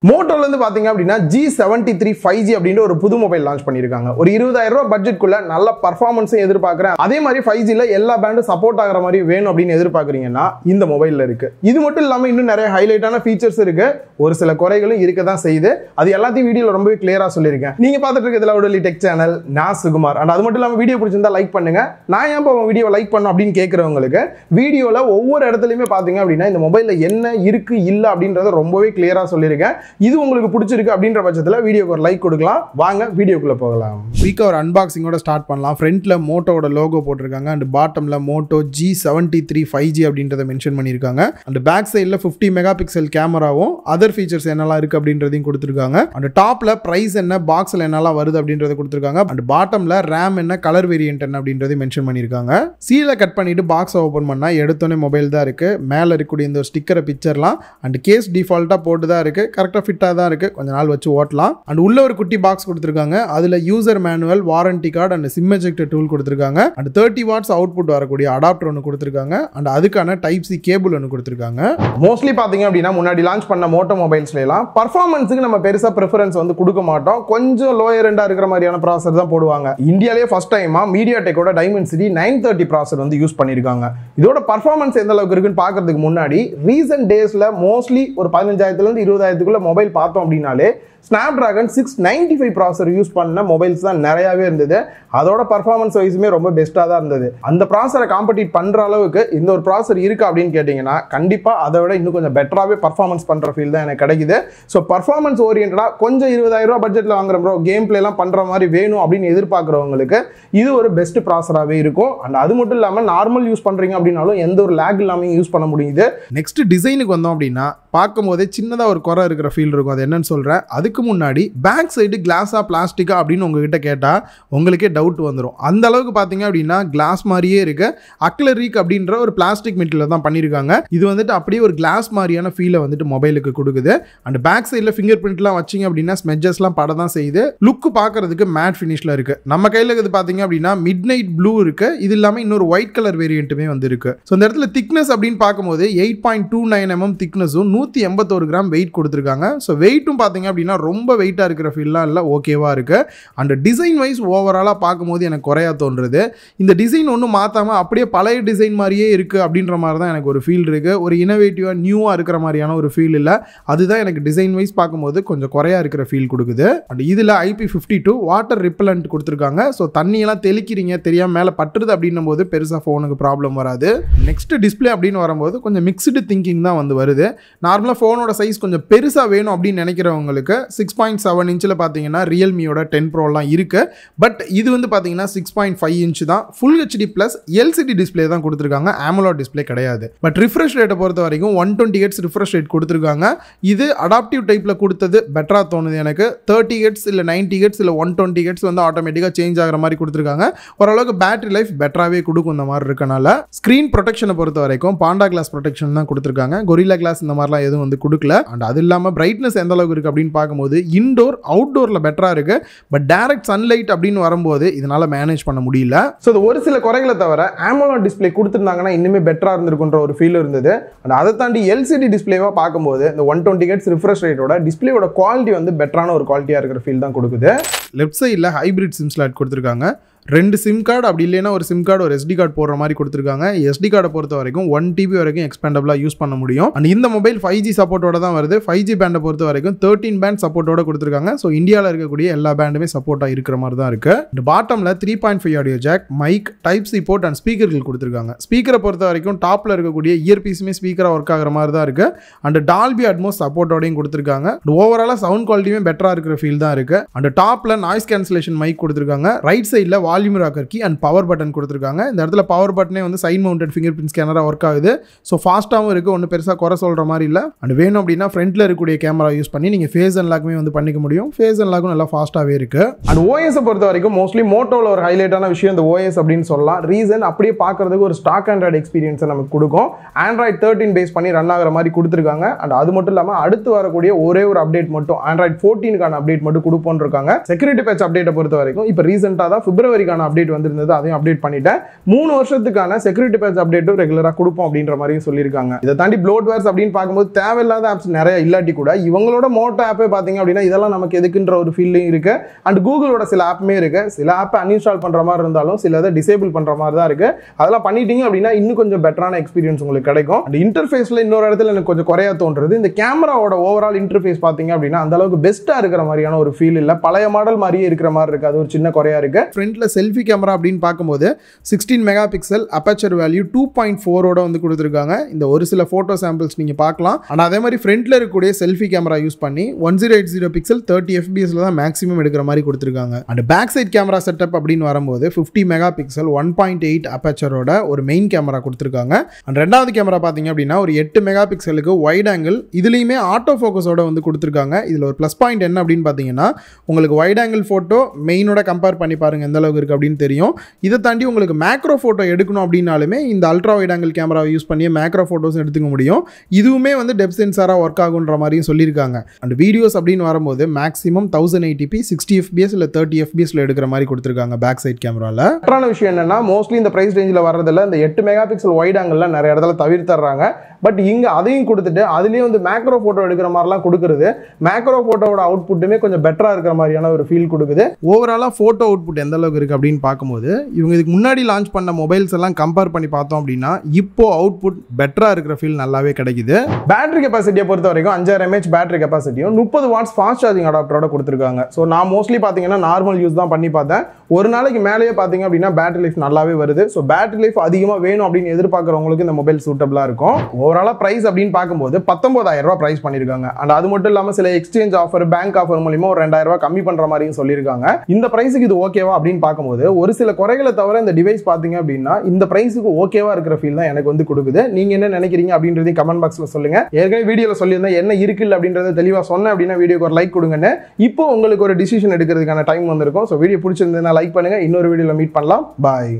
மோட்டோல இருந்து பாத்தீங்க அப்படின்னா G73 5G அப்படின்ற ஒரு புது மொபைல் லான்ச் பண்ணிருக்காங்க. ஒரு 20,000 ரூபாய் பட்ஜெட்குள்ள நல்ல பர்ஃபார்மன்ஸ் எதிர்பார்க்கறேன். அதே மாதிரி 5G ல எல்லா பேண்டும் சப்போர்ட் ஆகுற மாதிரி வேணும் அப்படின்னு எதிர்பார்க்கறீங்கன்னா இந்த மொபைல்ல இருக்கு. இது மட்டும் இல்லாம இன்னும் நிறைய ஹைலைட்டான ஃபீச்சர்ஸ் இருக்கு. ஒரு சில குறைகளும் இருக்க தான் செய்யுது. அது எல்லாத்தையும் வீடியோல ரொம்பவே கிளியரா சொல்லியிருக்கேன். நீங்க பார்த்துட்டு இருக்கிறதுல ஒரு டெக் சேனல் நான் சுகுமார். அண்ட் அது மட்டும் இல்லாம வீடியோ பிடிச்சிருந்தா லைக் பண்ணுங்க. நான் ஏன் வீடியோ லைக் பண்ணணும் அப்படின்னு கேட்கறவங்களுக்கு வீடியோல ஒவ்வொரு இடத்துலயுமே பாத்தீங்க அப்படின்னா இந்த மொபைல்ல என்ன இருக்கு இல்ல அப்படின்றத ரொம்பவே கிளியரா சொல்லியிருக்கேன். இது உங்களுக்கு பிடிச்சிருக்கு அப்படின்ற பட்சத்தில் வீடியோக்கு ஒரு லைக் கொடுக்கலாம். வாங்க வீடியோக்குள்ள போகலாம். வீக்கா ஒரு அன்பாக்சிங்கோட ஸ்டார்ட் பண்ணலாம். ஃப்ரண்ட்ல மோட்டோட லோகோ போட்டிருக்காங்க அண்ட் பாட்டம்ல மோட்டோ G73 5G அப்படின்றத மென்ஷன் பண்ணியிருக்காங்க. அண்ட் பேக் சைடில் 50 மெகா பிக்சல் கேமராவும் அதர் ஃபீச்சர்ஸ் என்னெல்லாம் இருக்கு அப்படின்றதையும் கொடுத்துருக்காங்க. அண்ட் டாப்ல பிரைஸ் என்ன, பாக்ஸ்ல என்னெல்லாம் வருது அப்படின்றத கொடுத்துருக்காங்க. அண்ட் பாட்டம்ல ரேம் என்ன, கலர் வேரியன்ட் என்ன அப்படின்றத மென்ஷன் பண்ணியிருக்காங்க. சீலை கட் பண்ணிட்டு பாக்ஸை ஓப்பன் பண்ணா எடுத்தோன்னே மொபைல் தான் இருக்கு. மேல இருக்கக்கூடிய இந்த ஒரு ஸ்டிக்கரை பிக்சர்லாம் அண்ட் கேஸ் டிஃபால்ட்டா போட்டு தான் இருக்கு. கரெக்டாக ஃபிட்டாக தான் இருக்கு. கொஞ்ச நாள் வச்சு ஓட்டலாம். அண்ட் உள்ள ஒரு குட்டி பாக்ஸ் கொடுத்திருக்காங்க. அதுல user manual, warranty card and sim ejector tool கொடுத்திருக்காங்க. அண்ட் 30 வாட்ஸ் அவுட்புட் வரக்கூடிய அடாப்டர் ஒன்று கொடுத்திருக்காங்க. அண்ட் அதுக்கான டைப் சி கேபிள் ஒன்று கொடுத்திருக்காங்க. மோஸ்ட்லி பாத்தீங்க அப்படின்னா முன்னாடி லான்ச் பண்ண மோட்டோ மொபைல்ஸ்ல எல்லாம் பர்ஃபார்மன்ஸுக்கு நம்ம பெருசா பிரெஃபரன்ஸ் வந்து கொடுக்க மாட்டோம். கொஞ்சம் லோயர் எண்டா இருக்கிற மாதிரியான ப்ராசஸர் தான் போடுவாங்க. இந்தியாலேயே ஃபர்ஸ்ட் டைமா மீடியாடெக்கோட டைமென்சிட்டி 930 ப்ராசஸர் வந்து யூஸ் பண்ணிருக்காங்க. இதோட பர்ஃபார்மன்ஸ் எந்த அளவுக்கு இருக்குன்னு பாக்குறதுக்கு முன்னாடி ரீசன்ட் டேஸ்ல மோஸ்ட்லி ஒரு 15,000 இருந்து 20,000 மொபைல் பார்த்தோம் அப்படின்னாலே ஸ்னாப்டிராகன் 695 ப்ராசஸர் யூஸ் பண்ண மொபைல்ஸ் தான் நிறையவே இருந்தது. அதோட பர்ஃபார்மன்ஸ் வைஸுமே ரொம்ப பெஸ்ட்டாக தான் இருந்தது. அந்த ப்ராசஸரை காம்படிட் பண்ற அளவுக்கு இந்த ஒரு ப்ராசஸர் இருக்கு அப்படின்னு கேட்டீங்கன்னா கண்டிப்பா அதை விட இன்னும் கொஞ்சம் பெட்டராகவே பர்ஃபார்மன்ஸ் பண்ற ஃபீல் தான் எனக்கு கிடைக்குது. ஸோ பர்ஃபார்மன்ஸ் ஓரியன்டா கொஞ்சம் 20,000 ரூபாய் பட்ஜெட்ல வாங்குற ப்ரோ, கேம் பிளே எல்லாம் பண்ற மாதிரி வேணும் அப்படின்னு எதிர்பார்க்குறவங்களுக்கு இது ஒரு பெஸ்ட் ப்ராசஸராகவே இருக்கும். அண்ட் அது மட்டும் இல்லாமல் நார்மல் யூஸ் பண்றீங்க அப்படின்னாலும் எந்த ஒரு லேக் இல்லாமல் யூஸ் பண்ண முடியுது. நெக்ஸ்ட் டிசைனுக்கு வந்தோம் அப்படின்னா பார்க்கும் போதே சின்னதாக ஒரு குறை இருக்கிற ஃபீல் இருக்கும். அது என்னன்னு சொல்றேன். அதுக்கு முன்னாடி பேக் சைடு கிளாஸா பிளாஸ்டிக்கா அப்படின்னு உங்ககிட்ட கேட்டா உங்களுக்கே டவுட் வந்துடும். அந்த அளவுக்கு பாத்தீங்க அப்படின்னா கிளாஸ் மாதிரியே இருக்கு. அக்லரிக் அப்படின்ற ஒரு பிளாஸ்டிக் மெட்டீரியல் தான் பண்ணிருக்காங்க. இது வந்துட்டு அப்படியே ஒரு கிளாஸ் மாதிரியான ஃபீலை வந்துட்டு மொபைலுக்கு கொடுக்குது. அண்ட் பேக் சைடில் ஃபிங்கர் பிரிண்ட்லாம் வச்சிங்க அப்படின்னா ஸ்மெட்ஜஸ்லாம் பட தான் செய்யுது. லுக் பார்க்கறதுக்கு மேட் ஃபினிஷ்ல இருக்கு. நம்ம கையில் இருக்குது பாத்தீங்க அப்படின்னா மிட் நைட் ப்ளூ இருக்கு. இது இல்லாமல் இன்னொரு ஒயிட் கலர் வேரியண்ட்டுமே வந்து இருக்கு. ஸோ இந்த இடத்துல திக்னஸ் அப்படின்னு பார்க்கும்போது 8.29 mm திக்னஸும் 181 கிராம் வெயிட் கொடுத்துருக்காங்க. ஸோ வெயிட்டும் பார்த்தீங்க அப்படின்னா ரொம்ப வெயிட்டாக இருக்கிற ஃபீல்லாம் இல்லை, ஓகேவா இருக்கு. அண்ட் டிசைன் வைஸ் ஓவராலாக பார்க்கும்போது எனக்கு குறையா தோன்றுது. இந்த டிசைன் ஒன்றும் மாற்றாமல் அப்படியே பழைய டிசைன் மாதிரியே இருக்குது அப்படின்ற மாதிரி தான் எனக்கு ஒரு ஃபீல் இருக்குது. ஒரு இனோவேட்டிவாக நியூவாக இருக்கிற மாதிரியான ஒரு ஃபீல் இல்லை. அதுதான் எனக்கு டிசைன் வைஸ் பார்க்கும்போது கொஞ்சம் குறையா இருக்கிற ஃபீல் கொடுக்குது. அண்ட் இதில் IP52 வாட்டர் ரிப்பலண்ட் கொடுத்துருக்காங்க. ஸோ தண்ணியெல்லாம் தெளிக்கிறீங்க தெரியாமல் மேலே பட்டுருது அப்படின்னும் போது பெருசாக ஃபோனுக்கு ப்ராப்ளம் வராது. நெக்ஸ்ட் டிஸ்பிளே அப்படின்னு வரும்போது கொஞ்சம் மிக்ஸ்டு திங்கிங் தான் வந்து வருது. நார்மலாக ஃபோனோட சைஸ் கொஞ்சம் பெருசாக வேணும் அப்படின்னு நினைக்கிறவங்களுக்கு 6.7 இன்ச்சில் பார்த்தீங்கன்னா ரியல்மியோட 10 ப்ரோலாம் இருக்கு. பட் இது வந்து பார்த்தீங்கன்னா 6.5 இன்ச் தான். Full HD plus LCD display தான் கொடுத்துருக்காங்க. AMOLED டிஸ்பிளே கிடையாது. பட் ரிஃப்ரெஷ் ரேட்டை பொறுத்த வரைக்கும் 120 Hz ரிஃப்ரெஷ் ரேட் கொடுத்துருக்காங்க. இது அடாப்டிவ் டைப்பில் கொடுத்தது பெட்டராக தோணுது எனக்கு. 30 Hz இல்லை 90 Hz இல்லை 120 Hz வந்து ஆட்டோமேட்டிக்காக சேஞ்ச் ஆகிற மாதிரி கொடுத்துருக்காங்க. ஓரளவுக்கு பேட்டரி லைஃப் பெட்டராகவே கொடுக்கும் இந்த மாதிரி இருக்கனால. ஸ்க்ரீன் ப்ரொடெக்ஷனை பொறுத்த வரைக்கும் பாண்டா கிளாஸ் ப்ரொடெக்ஷன் தான் கொடுத்துருக்காங்க. கொரில்லா கிளாஸ் இந்த மாதிரிலாம் எதுவும் வந்து கொடுக்கல. அண்ட் அது இல்லாமல் பிரைட்னஸ் எந்த அளவுக்கு இருக்குது அப்படின்னு பார்க்கும்போது இன்டோர் அவுட்டோரில் பெட்டராக இருக்கு. பட் டைரக்ட் சன்லைட் அப்படின்னு வரும்போது இதனால மேனேஜ் பண்ண முடியல. ஸோ ஒரு சில குறைகளை தவிர AMOLED டிஸ்பிளே கொடுத்துருந்தாங்கன்னா இன்னுமே பெட்டரா இருந்திருக்குன்ற ஒரு ஃபீல் இருந்தது. அண்ட் அதை தாண்டி LCD டிஸ்பிளேவா பார்க்கும்போது இந்த 120 Hz ரிஃப்ரெஷ் ரேட்டோட டிஸ்பிளேயோட குவாலிட்டி வந்து பெட்டரான ஒரு குவாலிட்டியா இருக்கிற ஃபீல் தான் கொடுக்குது. லெஃப்ட் சைடில் ஹைபிரிட் சிம் ஸ்லாட் கொடுத்துருக்காங்க. 2 சிம் கார்டு அப்படி இல்லைன்னா ஒரு சிம் கார்டு ஒரு SD கார்டு போடுற மாதிரி கொடுத்துருக்காங்க. SD கார்டை பொறுத்த வரைக்கும் 1 TB வரைக்கும் எக்ஸ்பேண்டபிளாக யூஸ் பண்ண முடியும். அண்ட் இந்த மொபைல் 5G சப்போர்ட்டோட தான் வருது. 5G பேண்டை பொறுத்த வரைக்கும் 13 பேண்ட் சப்போர்ட்டோட கொடுத்துருக்காங்க. ஸோ இந்தியாவில் இருக்கக்கூடிய எல்லா பேண்டுமே சப்போர்ட்டாக இருக்கிற மாதிரி தான் இருக்கு. இந்த பாட்டமில் 3.5 audio jack, mic, type C port and ஸ்பீக்கர்கள் கொடுத்துருக்காங்க. ஸ்பீக்கரை பொறுத்த வரைக்கும் டாப்பில் இருக்கக்கூடிய இயர்பீஸுமே ஸ்பீக்கராக ஒர்க் ஆகிற மாதிரி தான் இருக்கு. அண்ட் டால்பி அட்மோஸ் சப்போர்ட்டோடையும் கொடுத்துருக்காங்க. ஓவராலாக சவுண்ட் குவாலிட்டியுமே பெட்டராக இருக்கிற ஃபீல் தான் இருக்கு. அண்ட் டாப்பில் நாய்ஸ் கேன்சலேஷன் மைக் கொடுத்துருக்காங்க. ரைட் சைடில் volume rocker key and power button கொடுத்துருக்காங்க. இந்த இடத்துல பவர் பட்டனே வந்து சைட் மவுண்டட் ஃபிங்கர் பிரிண்ட் ஸ்கேனராக ஒர்க் ஆகுது. ஸோ ஃபாஸ்ட்டாகவும் இருக்குது, ஒன்றும் பெருசாக குறை சொல்கிற மாதிரி இல்லை. அண்ட் வேணும் அப்படின்னா ஃப்ரண்ட்டில் இருக்கக்கூடிய கேமரா யூஸ் பண்ணி நீங்கள் ஃபேஸ் அன்லாக்குமே வந்து பண்ணிக்க முடியும். ஃபேஸ் அன்லாக்கும் நல்லா ஃபாஸ்ட்டாகவே இருக்குது. அண்ட் OS பொறுத்த வரைக்கும் மோஸ்ட்லி மோட்டோவில் ஒரு ஹைலைட்டான விஷயம் இந்த OS அப்படின்னு சொல்லலாம். ரீசன் அப்படியே பார்க்கறதுக்கு ஒரு ஸ்டாக் ஆண்ட்ராய்டு எக்ஸ்பீரியன்ஸை நமக்கு கொடுக்கும். Android 13 பேஸ் பண்ணி ரன் ஆகிற மாதிரி கொடுத்துருக்காங்க. அண்ட் அது மட்டும் இல்லாமல் அடுத்து வரக்கூடிய ஒரே ஒரு அப்டேட் மட்டும் Android 14க்கான அப்டேட் மட்டும் கொடுப்போன்னு இருக்காங்க. செக்யூரிட்டி பேட்ச் அப்டேட்டை பொறுத்த வரைக்கும் இப்போ ரீசெண்டாக தான் February ஆண்ட்ராய்டுக்கான அப்டேட் வந்திருந்தது, அதையும் அப்டேட் பண்ணிட்டேன். 3 வருஷத்துக்கான செக்யூரிட்டி பேட்ச் அப்டேட்டும் ரெகுலராக கொடுப்போம் அப்படின்ற மாதிரியும் சொல்லியிருக்காங்க. இதை தாண்டி ப்ளோட்வேர்ஸ் அப்படின்னு பார்க்கும்போது தேவையில்லாத ஆப்ஸ் நிறைய இல்லாட்டி கூட இவங்களோட மோட்டோ ஆப்பே பார்த்தீங்க அப்படின்னா இதெல்லாம் நமக்கு எதுக்குன்ற ஒரு ஃபீலிங் இருக்கு. அண்ட் கூகுளோட சில ஆப்புமே இருக்கு. சில ஆப்பை அன்இன்ஸ்டால் பண்ற மாதிரி இருந்தாலும் சில இதை டிசேபிள் பண்ற மாதிரி தான் இருக்கு. அதெல்லாம் பண்ணிட்டீங்க அப்படின்னா இன்னும் கொஞ்சம் பெட்டரான எக்ஸ்பீரியன்ஸ் உங்களுக்கு கிடைக்கும். அண்ட் இன்டர்ஃபேஸ்ல இன்னொரு இடத்துல எனக்கு கொஞ்சம் குறையா தோன்றது, இந்த கேமராவோட ஓவரால் இன்டர்ஃபேஸ் பார்த்தீங்க அப்படின்னா அந்த அளவுக்கு பெஸ்டா இருக்கிற மாதிரியான ஒரு ஃபீல் இல்ல. பழைய மாடல் மாதிரியே இருக்கிற மாதிரி இருக்கு. அது ஒரு சின்ன குறையா இருக்கு. ஃப்ரண்ட்ல செல்ஃபி கேமரா அப்படின்னு பார்க்கும்போது 16 மெகா பிக்சல் அப்பேச்சர் வேல்யூ 2.4 வந்து கொடுத்துருக்காங்க. இந்த ஒரு சில போட்டோ சாம்பிள்ஸ் நீங்க பார்க்கலாம். அண்ட் அதே மாதிரி ஃப்ரண்ட்ல இருக்கக்கூடிய செல்ஃபி கேமரா யூஸ் பண்ணி 1080 பிக்சல் 30 fps தான் மேக்ஸிமம் எடுக்கிற மாதிரி கொடுத்துருக்காங்க. And back side camera setup அப்படின்னு வரும்போது 50 மெகா பிக்சல் 1.8 அப்பேச்சரோட ஒரு மெயின் கேமரா கொடுத்துருக்காங்க. அண்ட் ரெண்டாவது கேமரா பார்த்தீங்க அப்படின்னா ஒரு 8 மெகா பிக்சலுக்கு வைட் ஆங்கிள், இதுலேயுமே ஆட்டோ ஃபோக்கஸோட வந்து கொடுத்துருக்காங்க. இதில் ஒரு ப்ளஸ் பாயிண்ட் என்ன அப்படின்னு பார்த்தீங்கன்னா உங்களுக்கு வைட் ஆங்கிள் ஃபோட்டோ மெயினோட கம்பேர் பண்ணி பாருங்க எந்த அளவுக்கு இருக்குது அப்படின்னு தெரியும். இதை தாண்டி உங்களுக்கு மேக்ரோ ஃபோட்டோ எடுக்கணும் அப்படின்னாலுமே இந்த அல்ட்ரா வைட் ஆங்கிள் கேமராவை யூஸ் பண்ணி மேக்ரோ ஃபோட்டோஸ் எடுத்துக்க முடியும். இதுவுமே வந்து டெப்த் சென்சாராக ஒர்க் ஆகுன்ற மாதிரியும் சொல்லியிருக்காங்க. அண்ட் வீடியோஸ் அப்படின்னு வரும்போது மேக்ஸிமம் 1080p 60 fps இல்லை 30 fpsல எடுக்கிற மாதிரி கொடுத்துருக்காங்க பேக் சைட் கேமராவில். மற்ற விஷயம் என்னன்னா மோஸ்ட்லி இந்த பிரைஸ் ரேஞ்சில் வர்றதில்ல இந்த 8 மெகா பிக்சல் வைட் ஆங்கிள்லாம் நிறைய இடத்துல தவிர்த்துறாங்க. பட் இங்கே அதையும் கொடுத்துட்டு அதுலேயே வந்து மேக்ரோ ஃபோட்டோ எடுக்கிற மாதிரிலாம் கொடுக்குறது. மேக்ரோ ஃபோட்டோவோட அவுட்புட்டுமே கொஞ்சம் பெட்டராக இருக்கிற மாதிரியான ஒரு ஃபீல் கொடுக்குது. ஓவராலாக ஃபோட்டோ அவுட்புட் எந்த அளவுக்கு இருக்குது அப்படின்னு பார்க்கும்போது இவங்க இதுக்கு முன்னாடி லான்ச் பண்ண மொபைல்ஸ் எல்லாம் கம்பேர் பண்ணி பார்த்தோம் அப்படின்னா இப்போ அவுட்புட் பெட்டராக இருக்கிற ஃபீல் நல்லாவே கிடைக்குது. பேட்டரி கெப்பாசிட்டியை பொறுத்த வரைக்கும் 5000 mAh பேட்டரி கெப்பாசிட்டியும் 30 வாட்ஸ் ஃபாஸ்ட் சார்ஜிங் அடாப்டரோட கொடுத்துருக்காங்க. ஸோ நான் மோஸ்ட்லி பார்த்தீங்கன்னா நார்மல் யூஸ் தான் பண்ணி பார்த்தேன். ஒரு நாளைக்கு மேலேயே பார்த்தீங்க அப்படின்னா பேட்டரி லைஃப் நல்லாவே வருது. ஸோ பேட்டரி லைஃப் அதிகமாக வேணும் அப்படின்னு எதிர்பார்க்குறவங்களுக்கு இந்த மொபைல் சூட்டபிளாக இருக்கும். ஓவராலாக பிரைஸ் அப்படின்னு பார்க்கும்போது 19000 ரூபாய் பிரைஸ் பண்ணியிருக்காங்க. அண்ட் அது மட்டும் இல்லாமல் சில எக்ஸ்சேஞ்ச் ஆஃபர் பேங்க் ஆஃபர் மூலியமா ஒரு 2000 ரூபாய் கம்மி பண்ணுற மாதிரியும் சொல்லியிருக்காங்க. இந்த பிரைஸுக்கு இது ஓகேவா அப்படின்னு பார்க்கும்போது ஒரு சில குறைகளை தவிர இந்த டிவைஸ் பார்த்தீங்க அப்படின்னா இந்த பிரைஸுக்கு ஓகேவா இருக்கிற ஃபீல் தான் எனக்கு வந்து கொடுக்குது. நீங்க என்ன நினைக்கிறீங்க அப்படின்றதையும் கமெண்ட் பாக்ஸ்ல சொல்லுங்க. ஏற்கனவே வீடியோவில் சொல்லியிருந்தேன் என்ன இருக்கு அப்படின்றத தெளிவாக சொன்னேன் அப்படின்னா வீடியோக்கு ஒரு லைக் கொடுங்கன்னு. இப்போ உங்களுக்கு ஒரு டிசிஷன் எடுக்கிறதுக்கான டைம் வந்திருக்கும். ஸோ வீடியோ பிடிச்சிருந்ததுன்னா லைக் பண்ணுங்க. இன்னொரு வீடியோவில் மீட் பண்ணலாம். பாய்.